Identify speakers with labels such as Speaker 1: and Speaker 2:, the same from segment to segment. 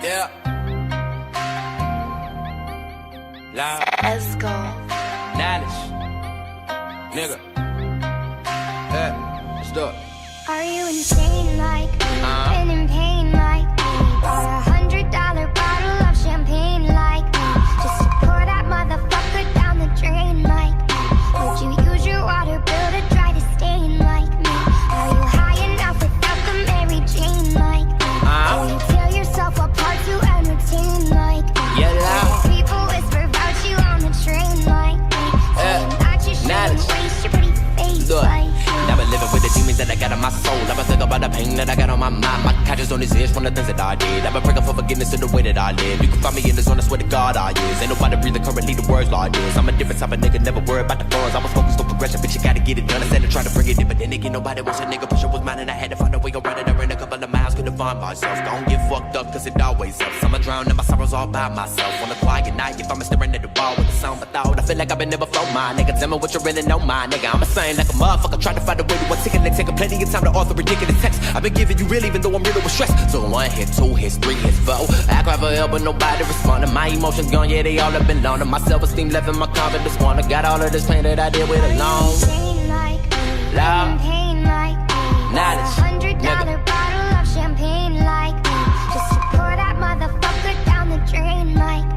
Speaker 1: Yeah. Loud.
Speaker 2: Let's go.
Speaker 1: Knowledge. Nigga. Yeah. Let's do it.
Speaker 2: Are you insane like me? Been in pain like me? Bought $100 bottle of champagne like me? Just to pour that motherfucker down the drain like me? Would you use your water bill to try to stain like me? Are you high enough without the Mary Jane like me? Will you tear yourself apart to entertain like me?
Speaker 1: Yeah, loud.
Speaker 2: People whisper about you on the train like me, saying that you shouldn't waste your pretty face like me.
Speaker 1: I've been living with the demons that I got in my soul. I've been thinking about the pain that I got on my mind. My conscience on this edge from the things that I did. I've been praying for forgiveness in the way that I live. You can find me in the zone, I swear to God I is. Ain't nobody breathing currently the words like this. I'm a different type of nigga, never worry about the funds. I was focused on progression, bitch, you gotta get it done. Instead of trying to bring it in, but then again, nobody wants a nigga. Pressure was mine and I had to find a way around it. I ran a couple of miles, couldn't find myself. Don't get fucked up, cause it always helps. I'ma drown in my sorrows all by myself. On a quiet night, if I'm staring at the wall with the sound of thought, I feel like I've been never flow my nigga. Tell me what you really know, my nigga. I'm a saying like a motherfucker, trying to find a way to one ticket. They taking plenty of time to author ridiculous text. I've been giving you real even though I'm riddled with stress. So 1 hit, 2 hits, 3 hits, 4. I cry for help but nobody responding. My emotions gone, yeah, they all have been loaned. My self-esteem left and my confidence wanna. Got all of this pain that I did with alone. Loud. Knowledge.
Speaker 2: $100 bottle of champagne like me, just to pour that motherfucker down the drain like me.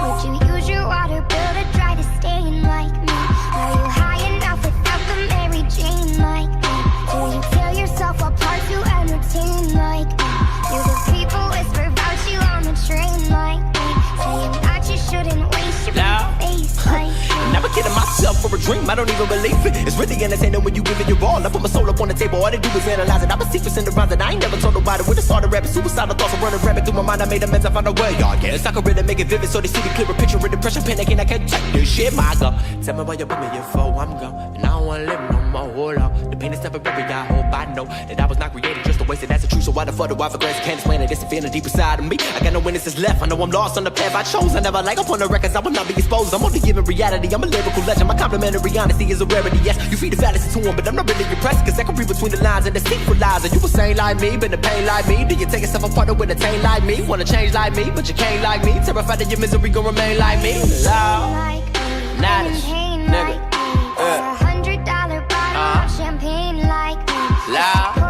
Speaker 2: Would you use your water bill to try to stain like me? Are you high enough without the Mary Jane like me? Do you tear yourself apart to entertain like me? Do the people whisper about you on the train like me, saying that you shouldn't waste your face like me?
Speaker 1: Never kidding myself for a dream, I don't even believe it. It's really entertaining when you give it your all. I put my soul up on the table, all they do is analyze it. I'm a secret in the rhymes that I ain't never told nobody. When I started rapping, suicidal thoughts are running rampant through my mind. I made amends, I found a way, y'all. Guess I could really make it vivid so they see the clearer picture of depression, panicking, I can't take this shit, my God. Tell me why you put me in for, I'm gone. And I don't wanna live no more, hold on. The pain is temporary, I hope I know that I was not created just to waste it, that's the truth. So why the fuck do I forget? Can't explain it, it's a feeling deep inside of me. I got no witnesses left, I know I'm lost on the path I chose. I never like up on the records, I will not be exposed. I'm only giving reality, I'm a lyrical legend. My complimentary honesty is a rarity, yes. You feed the fallacy to them, but I'm not really impressed, cause I can read between the lines and the secret lies. And you were sane like me, been the pain like me. Do you take yourself apart with a taint like me? Wanna change like me, but you can't like me. Terrified that your misery gon' remain like me. Loud. Knowledge. Nigga.
Speaker 2: $100 bottle of champagne like me.
Speaker 1: Loud.